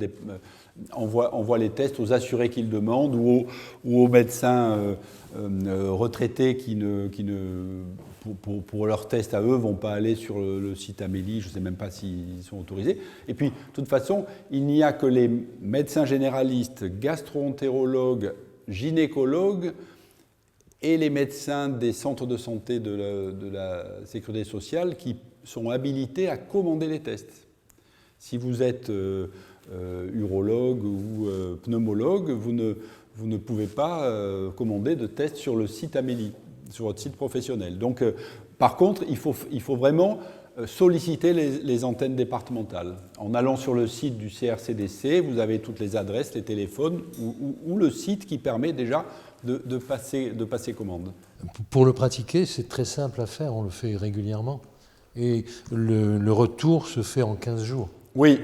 envoient les tests aux assurés qui le demandent, ou aux médecins retraités qui pour leurs tests à eux, ne vont pas aller sur le site Amélie, je ne sais même pas s'ils sont autorisés. Et puis, de toute façon, il n'y a que les médecins généralistes, gastro-entérologues, gynécologues et les médecins des centres de santé de la sécurité sociale qui sont habilités à commander les tests. Si vous êtes urologue ou pneumologue, vous ne pouvez pas commander de tests sur le site Amélie, sur votre site professionnel. Donc, par contre, il faut vraiment solliciter les antennes départementales. En allant sur le site du CRCDC, vous avez toutes les adresses, les téléphones ou le site qui permet déjà de passer commande. Pour le pratiquer, c'est très simple à faire, on le fait régulièrement. Et le retour se fait en 15 jours. Oui.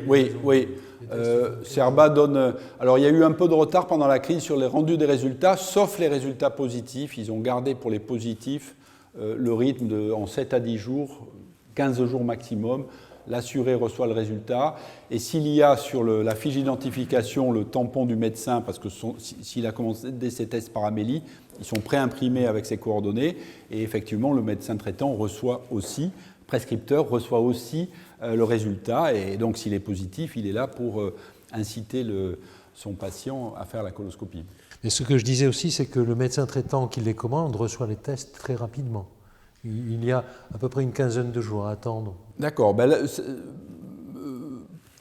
Cerba donne... Alors, il y a eu un peu de retard pendant la crise sur les rendus des résultats, sauf les résultats positifs. Ils ont gardé pour les positifs le rythme en 7 à 10 jours, 15 jours maximum. L'assuré reçoit le résultat. Et s'il y a sur la fiche d'identification le tampon du médecin, parce que s'il a commandé ses tests par Amélie, ils sont préimprimés avec ses coordonnées. Et effectivement, le médecin traitant reçoit aussi, prescripteur reçoit aussi le résultat. Et donc, s'il est positif, il est là pour inciter son patient à faire la coloscopie. Mais ce que je disais aussi, c'est que le médecin traitant qui les commande reçoit les tests très rapidement. Il y a à peu près une quinzaine de jours à attendre. D'accord.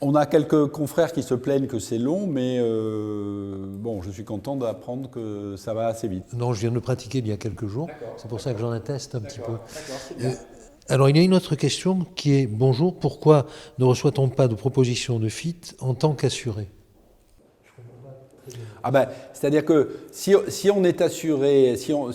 On a quelques confrères qui se plaignent que c'est long, mais bon, je suis content d'apprendre que ça va assez vite. Non, je viens de le pratiquer il y a quelques jours. C'est pour ça que j'en atteste un petit peu. C'est bien. Alors, il y a une autre question qui est « Bonjour, pourquoi ne reçoit-on pas de proposition de FIT en tant qu'assuré ?» C'est-à-dire que si on est assuré, si on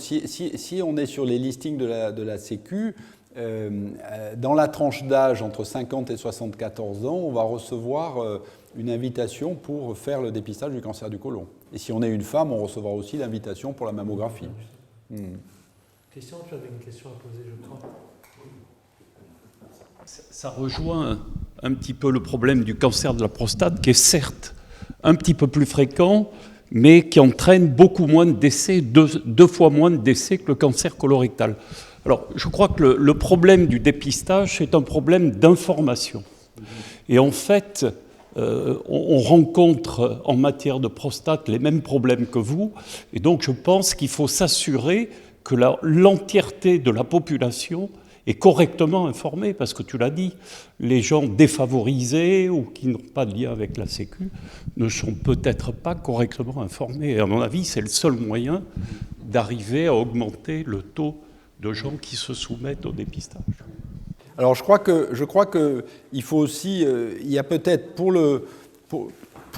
est sur les listings de la Sécu, dans la tranche d'âge entre 50 et 74 ans, on va recevoir une invitation pour faire le dépistage du cancer du côlon. Et si on est une femme, on recevra aussi l'invitation pour la mammographie. Question, tu avais une question à poser, je crois. Ça rejoint un petit peu le problème du cancer de la prostate, qui est certes un petit peu plus fréquent, mais qui entraîne beaucoup moins de décès, deux fois moins de décès que le cancer colorectal. Alors, je crois que le problème du dépistage, c'est un problème d'information. Et en fait, on rencontre en matière de prostate les mêmes problèmes que vous, et donc je pense qu'il faut s'assurer que l'entièreté de la population est correctement informée, parce que tu l'as dit, les gens défavorisés ou qui n'ont pas de lien avec la Sécu ne sont peut-être pas correctement informés. Et à mon avis, c'est le seul moyen d'arriver à augmenter le taux de gens qui se soumettent au dépistage. Alors je crois que il faut aussi, il y a peut-être pour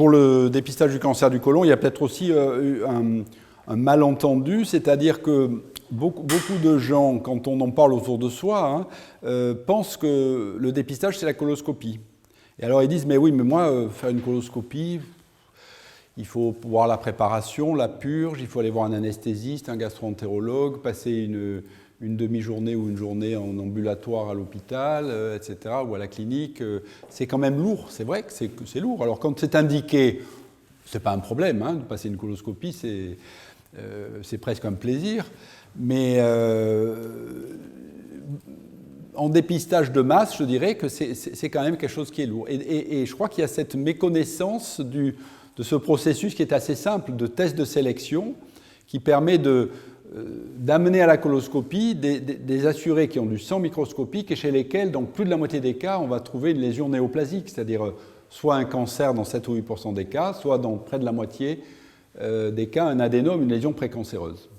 le dépistage du cancer du côlon, il y a peut-être aussi un malentendu, c'est-à-dire que beaucoup de gens, quand on en parle autour de soi, pensent que le dépistage c'est la coloscopie. Et alors ils disent mais oui, mais moi faire une coloscopie, il faut voir la préparation, la purge, il faut aller voir un anesthésiste, un gastro-entérologue, passer une demi-journée ou une journée en ambulatoire à l'hôpital, etc., ou à la clinique. C'est quand même lourd, c'est vrai que c'est lourd. Alors quand c'est indiqué, c'est pas un problème, de passer une coloscopie, c'est presque un plaisir. Mais en dépistage de masse, je dirais que c'est quand même quelque chose qui est lourd. Et je crois qu'il y a cette méconnaissance de ce processus qui est assez simple, de test de sélection, qui permet d'amener à la coloscopie des assurés qui ont du sang microscopique et chez lesquels, dans plus de la moitié des cas, on va trouver une lésion néoplasique, c'est-à-dire soit un cancer dans 7 ou 8% des cas, soit dans près de la moitié des cas, un adénome, une lésion précancéreuse.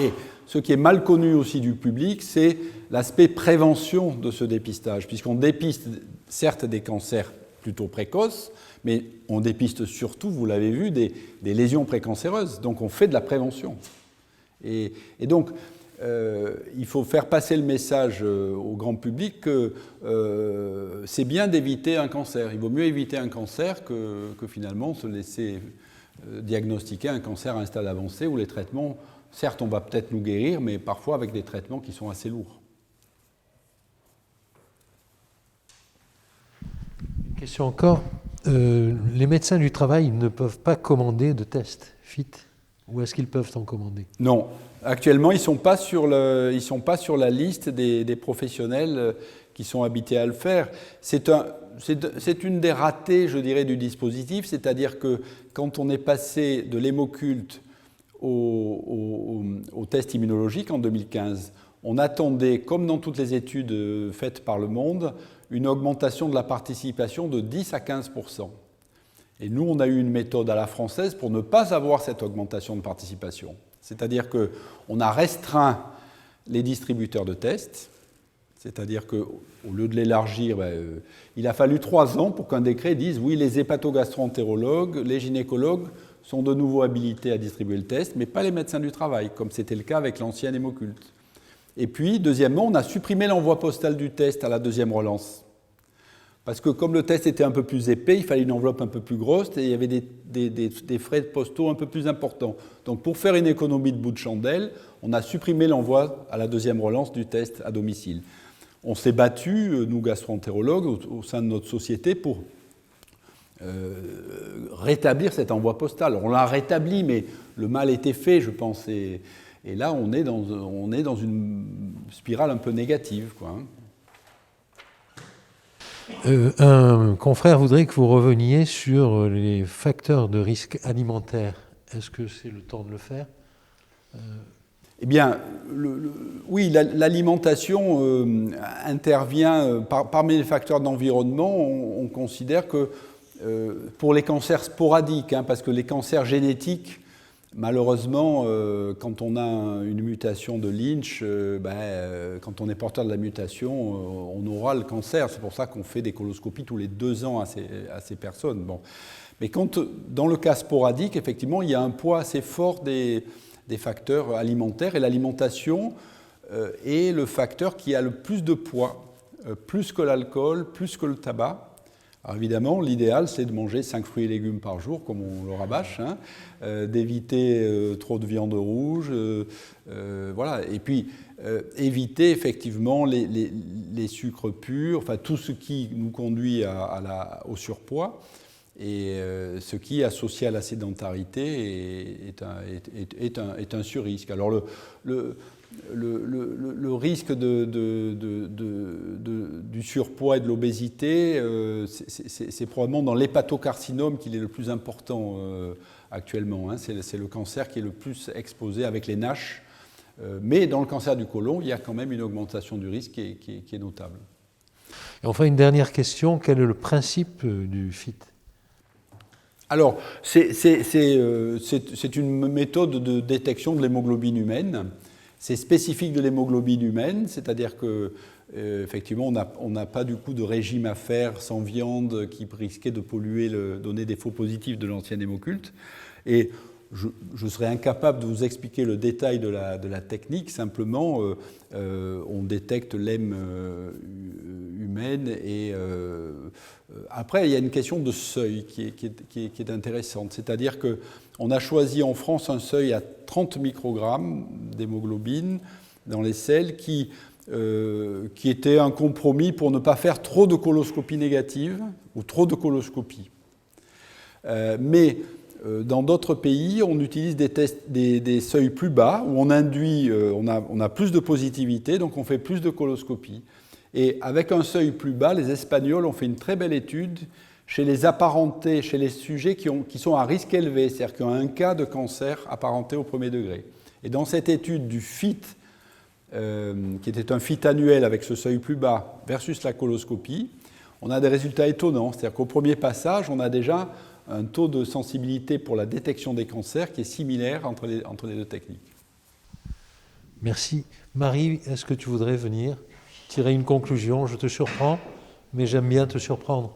Et ce qui est mal connu aussi du public, c'est l'aspect prévention de ce dépistage, puisqu'on dépiste certes des cancers plutôt précoces, mais on dépiste surtout, vous l'avez vu, des lésions précancéreuses. Donc on fait de la prévention. Et donc, il faut faire passer le message au grand public que c'est bien d'éviter un cancer. Il vaut mieux éviter un cancer que finalement se laisser diagnostiquer un cancer à un stade avancé où les traitements, certes, on va peut-être nous guérir, mais parfois avec des traitements qui sont assez lourds. Une question encore. Les médecins du travail ne peuvent pas commander de tests FIT, ou est-ce qu'ils peuvent en commander? Non. Actuellement, ils ne sont pas sur la liste des professionnels qui sont habilités à le faire. C'est une des ratées, je dirais, du dispositif, c'est-à-dire que quand on est passé de l'hémoculte au test immunologique en 2015, on attendait, comme dans toutes les études faites par le monde, une augmentation de la participation de 10 à 15%. Et nous, on a eu une méthode à la française pour ne pas avoir cette augmentation de participation. C'est-à-dire qu'on a restreint les distributeurs de tests, c'est-à-dire qu'au lieu de l'élargir, il a fallu 3 ans pour qu'un décret dise oui, les hépatogastro-entérologues, les gynécologues sont de nouveau habilités à distribuer le test, mais pas les médecins du travail, comme c'était le cas avec l'ancien hémoculte. Et puis, deuxièmement, on a supprimé l'envoi postal du test à la deuxième relance. Parce que comme le test était un peu plus épais, il fallait une enveloppe un peu plus grosse et il y avait des frais postaux un peu plus importants. Donc pour faire une économie de bout de chandelle, on a supprimé l'envoi à la deuxième relance du test à domicile. On s'est battu, nous gastro-entérologues, au sein de notre société pour rétablir cet envoi postal. On l'a rétabli, mais le mal était fait, je pense. Et là, on est dans une spirale un peu négative, quoi. Un confrère voudrait que vous reveniez sur les facteurs de risque alimentaire. Est-ce que c'est le temps de le faire? Eh bien, oui, l'alimentation intervient parmi les facteurs d'environnement. On considère que pour les cancers sporadiques, parce que les cancers génétiques, malheureusement, quand on a une mutation de Lynch, quand on est porteur de la mutation, on aura le cancer. C'est pour ça qu'on fait des coloscopies tous les 2 ans à ces personnes. Bon. Mais dans le cas sporadique, effectivement, il y a un poids assez fort des facteurs alimentaires. Et l'alimentation est le facteur qui a le plus de poids, plus que l'alcool, plus que le tabac. Alors évidemment, l'idéal, c'est de manger 5 fruits et légumes par jour, comme on le rabâche, d'éviter trop de viande rouge, voilà. Et puis, éviter effectivement les sucres purs, enfin tout ce qui nous conduit au surpoids, et ce qui, associé à la sédentarité, est un surrisque. Alors le risque du surpoids et de l'obésité, c'est probablement dans l'hépatocarcinome qu'il est le plus important actuellement. C'est le cancer qui est le plus exposé avec les NASH. Mais dans le cancer du côlon, il y a quand même une augmentation du risque qui est notable. Et enfin, une dernière question. Quel est le principe du FIT? Alors, c'est une méthode de détection de l'hémoglobine humaine. C'est spécifique de l'hémoglobine humaine, c'est-à-dire que effectivement, on n'a pas du coup de régime à faire sans viande qui risquait de polluer, donner des faux positifs de l'ancien hémoculte. Et je serais incapable de vous expliquer le détail de la technique. Simplement, on détecte l'hème humaine. Et après, il y a une question de seuil qui est intéressante. C'est-à-dire qu'on a choisi en France un seuil à 30 microgrammes d'hémoglobine dans les selles qui était un compromis pour ne pas faire trop de coloscopie négative ou trop de coloscopie. Mais dans d'autres pays, on utilise des seuils plus bas où on induit, on a plus de positivité, donc on fait plus de coloscopie. Et avec un seuil plus bas, les Espagnols ont fait une très belle étude chez les apparentés, chez les sujets qui sont à risque élevé, c'est-à-dire qui ont un cas de cancer apparenté au premier degré. Et dans cette étude du FIT, qui était un FIT annuel avec ce seuil plus bas versus la coloscopie, on a des résultats étonnants. C'est-à-dire qu'au premier passage, on a déjà un taux de sensibilité pour la détection des cancers qui est similaire entre les deux techniques. Merci. Marie, est-ce que tu voudrais venir tirer une conclusion? Je te surprends, mais j'aime bien te surprendre.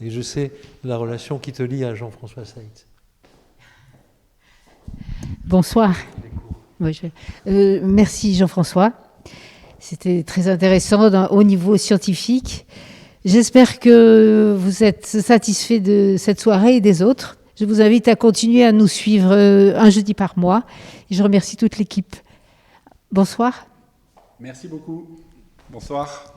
Et je sais la relation qui te lie à Jean-François Seitz. Bonsoir. Oui, merci Jean-François. C'était très intéressant au niveau scientifique. J'espère que vous êtes satisfait de cette soirée et des autres. Je vous invite à continuer à nous suivre un jeudi par mois. Et je remercie toute l'équipe. Bonsoir. Merci beaucoup. Bonsoir.